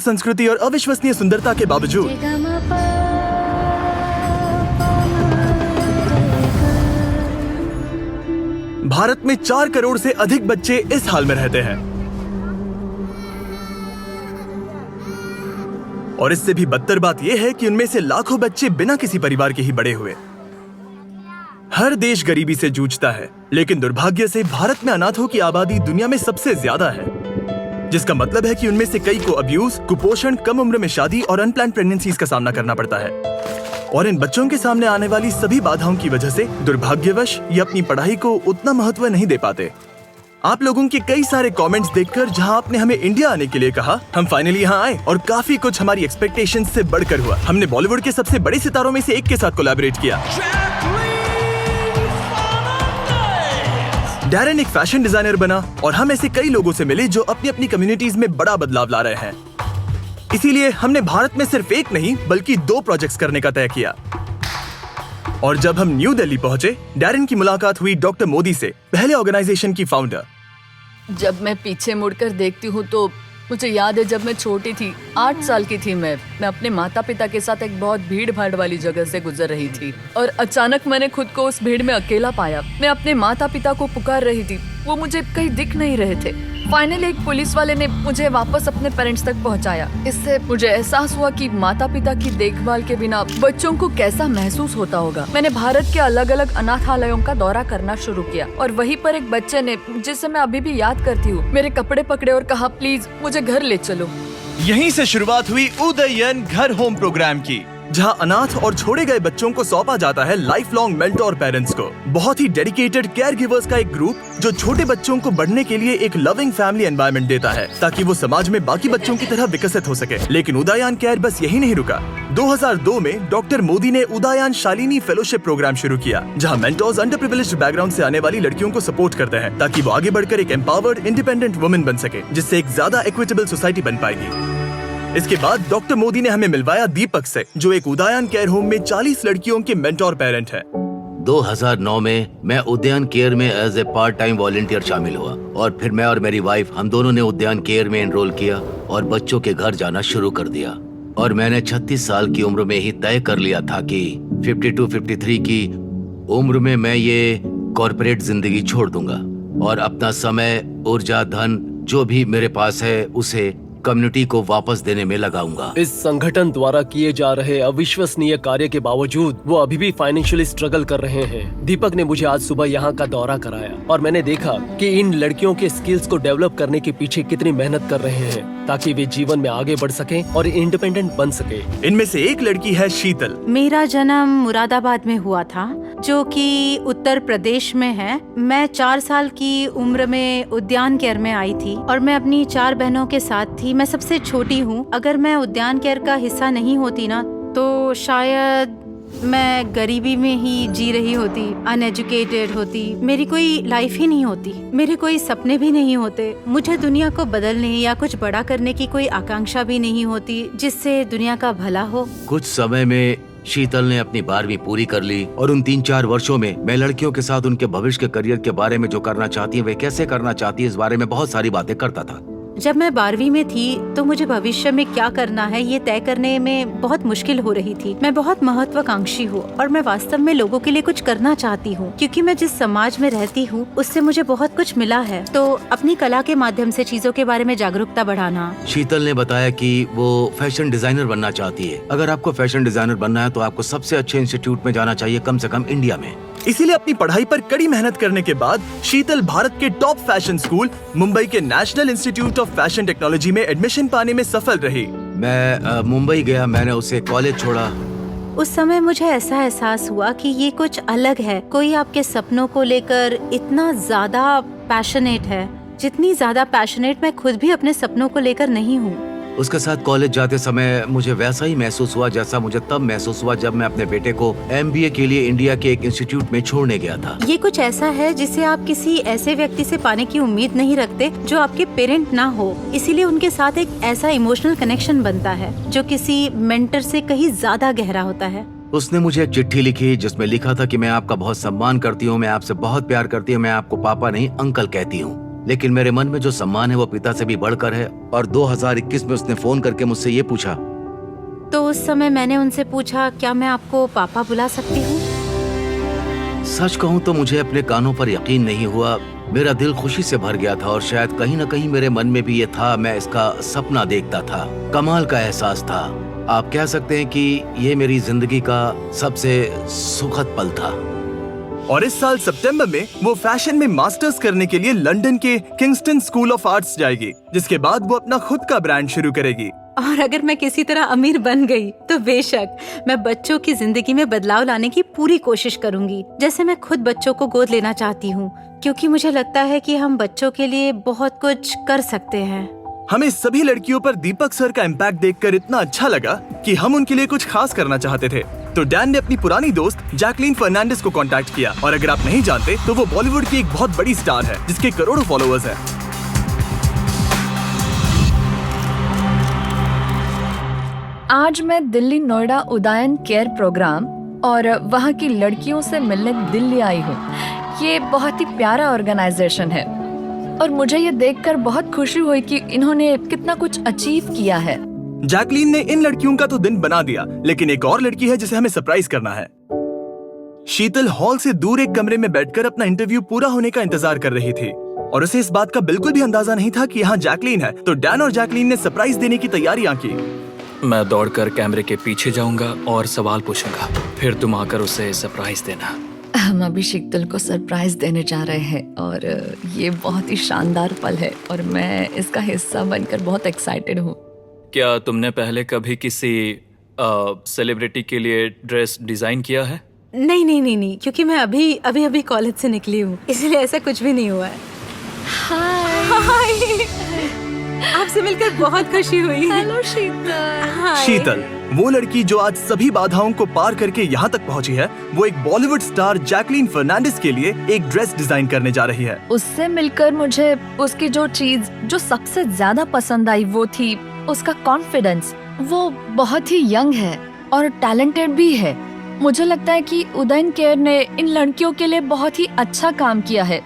संस्कृति और अविश्वसनीय सुंदरता के बावजूद भारत में 4 करोड़ से अधिक बच्चे इस हाल में रहते हैं। और इससे भी बदतर बात यह है कि उनमें से लाखों बच्चे बिना किसी परिवार के ही बड़े हुए। हर देश गरीबी से जूझता है, लेकिन दुर्भाग्य से भारत में अनाथों की आबादी दुनिया में सबसे ज्यादा है, जिसका मतलब है कि उनमें से कई को अब्यूज, कुपोषण, कम उम्र में शादी और अनप्लान्ड प्रेगनेंसीज का सामना करना पड़ता है। और इन बच्चों के सामने आने वाली सभी बाधाओं की वजह से दुर्भाग्यवश ये अपनी पढ़ाई को उतना महत्व नहीं दे पाते। आप लोगों के कई सारे कमेंट्स देखकर जहां आपने हमें इंडिया आने के लिए कहा, हम फाइनली यहां आए और काफी कुछ हमारी एक्सपेक्टेशंस से बढ़कर हुआ। हमने बॉलीवुड के सबसे बड़े सितारों में से एक के साथ कोलैबोरेट किया। डैरेन एक फैशन डिजाइनर बना और हम ऐसे कई लोगों से मिले जो अपनी अपनी कम्युनिटीज में बड़ा बदलाव ला रहे हैं। इसीलिए हमने भारत में सिर्फ एक नहीं बल्कि 2 प्रोजेक्ट्स करने का तय किया। और जब हम न्यू दिल्ली पहुंचे, डैरेन की मुलाकात हुई डॉक्टर मोदी से, पहले ऑर्गेनाइजेशन की फाउंडर। जब मैं पीछे मुड़कर देखती हूँ तो मुझे याद है जब मैं छोटी थी, 8 साल की थी मैं अपने माता पिता के साथ एक बहुत भीड़ भाड़ वाली जगह से गुजर रही थी और अचानक मैंने खुद को उस भीड़ में अकेला पाया। मैं अपने माता पिता को पुकार रही थी, वो मुझे कहीं दिख नहीं रहे थे। फाइनली एक पुलिस वाले ने मुझे वापस अपने पेरेंट्स तक पहुंचाया। इससे मुझे एहसास हुआ कि माता पिता की देखभाल के बिना बच्चों को कैसा महसूस होता होगा। मैंने भारत के अलग अलग अनाथालयों का दौरा करना शुरू किया और वहीं पर एक बच्चे ने, जिसे मैं अभी भी याद करती हूँ, मेरे कपड़े पकड़े और कहा, प्लीज मुझे घर ले चलो। यहीं से शुरुआत हुई उदयन घर होम प्रोग्राम की, जहां अनाथ और छोड़े गए बच्चों को सौंपा जाता है लाइफ लॉन्ग मेंटोर पेरेंट्स को। बहुत ही डेडिकेटेड केयर गिवर्स का एक ग्रुप जो छोटे बच्चों को बढ़ने के लिए एक लविंग फैमिली एनवायरनमेंट देता है ताकि वो समाज में बाकी बच्चों की तरह विकसित हो सके। लेकिन उदयन केयर बस यही नहीं रुका। 2002 में डॉक्टर मोदी ने उदयन शालिनी फेलोशिप प्रोग्राम शुरू किया, जहां मेंटोर्स अंडर प्रिविलेज्ड बैकग्राउंड से आने वाली लड़कियों को सपोर्ट करते हैं ताकि वो आगे बढ़कर एक एम्पावर्ड इंडिपेंडेंट वुमेन बन सके, जिससे एक ज्यादा इक्विटेबल सोसाइटी बन पाएगी। इसके बाद डॉक्टर मोदी ने हमें मिलवाया दीपक से, जो एक उदयन केयर होम में 40 लड़कियों के मेंटोर पेरेंट है। 2009 में मैं उद्यान केयर में as a part time volunteer शामिल हुआ और फिर मैं और मेरी वाइफ, हम दोनों ने उद्यान केयर में एनरोल किया और बच्चों के घर जाना शुरू कर दिया। और मैंने 36 साल की उम्र में ही तय कर लिया था कि 52-53 की उम्र में मैं ये कॉर्पोरेट जिंदगी छोड़ दूंगा और अपना समय, ऊर्जा, धन जो भी मेरे पास है उसे कम्युनिटी को वापस देने में लगाऊंगा। इस संगठन द्वारा किए जा रहे अविश्वसनीय कार्य के बावजूद वो अभी भी फाइनेंशियली स्ट्रगल कर रहे हैं। दीपक ने मुझे आज सुबह यहाँ का दौरा कराया और मैंने देखा कि इन लड़कियों के स्किल्स को डेवलप करने के पीछे कितनी मेहनत कर रहे हैं ताकि वे जीवन में आगे बढ़ सके और इंडिपेंडेंट बन सके। इनमें से एक लड़की है शीतल। मेरा जन्म मुरादाबाद में हुआ था, जो कि उत्तर प्रदेश में है। मैं 4 साल की उम्र में उद्यान केयर में आई थी और मैं अपनी 4 बहनों के साथ थी। मैं सबसे छोटी हूँ। अगर मैं उद्यान केयर का हिस्सा नहीं होती ना तो शायद मैं गरीबी में ही जी रही होती, अनएजुकेटेड होती, मेरी कोई लाइफ ही नहीं होती, मेरे कोई सपने भी नहीं होते, मुझे दुनिया को बदलने या कुछ बड़ा करने की कोई आकांक्षा भी नहीं होती जिससे दुनिया का भला हो। कुछ समय में शीतल ने अपनी 12वीं पूरी कर ली और उन 3-4 वर्षों में मैं लड़कियों के साथ उनके भविष्य के करियर के बारे में जो करना चाहती है, वे कैसे करना चाहती है, इस बारे में बहुत सारी बातें करता था। जब मैं 12वीं में थी तो मुझे भविष्य में क्या करना है ये तय करने में बहुत मुश्किल हो रही थी। मैं बहुत महत्वाकांक्षी हूँ और मैं वास्तव में लोगों के लिए कुछ करना चाहती हूँ, क्योंकि मैं जिस समाज में रहती हूँ उससे मुझे बहुत कुछ मिला है। तो अपनी कला के माध्यम से चीजों के बारे में जागरूकता बढ़ाना। शीतल ने बताया कि वो फैशन डिजाइनर बनना चाहती है। अगर आपको फैशन डिजाइनर बनना है तो आपको सबसे अच्छे इंस्टीट्यूट में जाना चाहिए, कम से कम इंडिया में। इसीलिए अपनी पढ़ाई पर कड़ी मेहनत करने के बाद शीतल भारत के टॉप फैशन स्कूल मुंबई के national institute of fashion technology में एडमिशन पाने में सफल रही। मैं मुंबई गया, मैंने उसे कॉलेज छोड़ा। उस समय मुझे ऐसा एहसास हुआ कि ये कुछ अलग है। कोई आपके सपनों को लेकर इतना ज्यादा पैशनेट है जितनी ज्यादा पैशनेट मैं खुद भी अपने सपनों को लेकर नहीं हूँ। उसके साथ कॉलेज जाते समय मुझे वैसा ही महसूस हुआ जैसा मुझे तब महसूस हुआ जब मैं अपने बेटे को MBA के लिए इंडिया के एक इंस्टीट्यूट में छोड़ने गया था। ये कुछ ऐसा है जिसे आप किसी ऐसे व्यक्ति से पाने की उम्मीद नहीं रखते जो आपके पेरेंट ना हो, इसीलिए उनके साथ एक ऐसा इमोशनल कनेक्शन बनता है जो किसी मेंटर से कहीं ज्यादा गहरा होता है। उसने मुझे एक चिट्ठी लिखी जिसमें लिखा था कि मैं आपका बहुत सम्मान करती हूँ, मैं आपसे बहुत प्यार करती हूँ, मैं आपको पापा नहीं अंकल कहती हूँ। लेकिन मेरे मन में जो सम्मान है वो पिता से भी बढ़कर है। और 2021 में उसने फोन करके मुझसे ये पूछा। तो उस समय मैंने उनसे पूछा, क्या मैं आपको पापा बुला सकती हूँ? सच कहूँ तो मुझे अपने कानों पर यकीन नहीं हुआ। मेरा दिल खुशी से भर गया था और शायद कहीं न कहीं मेरे मन में भी ये था, मैं इसका सपना देखता था। कमाल का एहसास था। आप कह सकते हैं कि ये मेरी जिंदगी का सबसे सुखद पल था। और इस साल सितंबर में वो फैशन में मास्टर्स करने के लिए लंदन के किंगस्टन स्कूल ऑफ आर्ट्स जाएगी, जिसके बाद वो अपना खुद का ब्रांड शुरू करेगी। और अगर मैं किसी तरह अमीर बन गई तो बेशक मैं बच्चों की जिंदगी में बदलाव लाने की पूरी कोशिश करूंगी, जैसे मैं खुद बच्चों को गोद लेना चाहती हूँ, क्योंकि मुझे लगता है कि हम बच्चों के लिए बहुत कुछ कर सकते हैं। हमें सभी लड़कियों पर दीपक सर का इम्पैक्ट देखकर इतना अच्छा लगा कि हम उनके लिए कुछ खास करना चाहते थे। तो डैन ने अपनी पुरानी दोस्त जैकलीन फर्नांडिस को कांटेक्ट किया। और अगर आप नहीं जानते तो वो बॉलीवुड की एक बहुत बड़ी स्टार है, जिसके करोड़ों फॉलोअर्स हैं। आज मैं दिल्ली नोएडा उदयन केयर प्रोग्राम और वहाँ की लड़कियों से मिलने दिल्ली आई हूँ। ये बहुत ही प्यारा ऑर्गेनाइजेशन है और मुझे ये देखकर बहुत खुशी हुई कि इन्होंने कितना कुछ अचीव किया है। जैकलीन ने इन लड़कियों का तो दिन बना दिया, लेकिन एक और लड़की है जिसे हमें सरप्राइज करना है। शीतल हॉल से दूर एक कमरे में बैठकर अपना इंटरव्यू पूरा होने का इंतजार कर रही थी और उसे इस बात का बिल्कुल भी अंदाजा नहीं था कि यहाँ जैकलीन है। तो डैन और जैकलीन ने सरप्राइज देने की तैयारियां की। मैं दौड़कर कैमरे के पीछे जाऊंगा और सवाल पूछूंगा, फिर तुम आकर उसे सरप्राइज देना। हम अभी शीतल को सरप्राइज देने जा रहे हैं और ये बहुत ही शानदार पल है और मैं इसका हिस्सा बनकर बहुत एक्साइटेड हूँ। क्या तुमने पहले कभी किसी सेलिब्रिटी के लिए ड्रेस डिजाइन किया है? नहीं, क्योंकि मैं अभी कॉलेज से निकली हूँ, इसलिए ऐसा कुछ भी नहीं हुआ है। हाय, आपसे मिलकर बहुत खुशी हुई। हेलो शीतल। शीतल, वो लड़की जो आज सभी बाधाओं को पार करके यहाँ तक पहुँची है, वो एक बॉलीवुड स्टार जैकलीन फर्नांडिस के लिए एक ड्रेस डिजाइन करने जा रही है। उससे मिलकर मुझे उसकी जो चीज जो सबसे ज्यादा पसंद आई वो थी उसका कॉन्फिडेंस। वो बहुत ही यंग है और टैलेंटेड भी है। मुझे लगता है कि उदयन केयर ने इन लड़कियों के लिए बहुत ही अच्छा काम किया है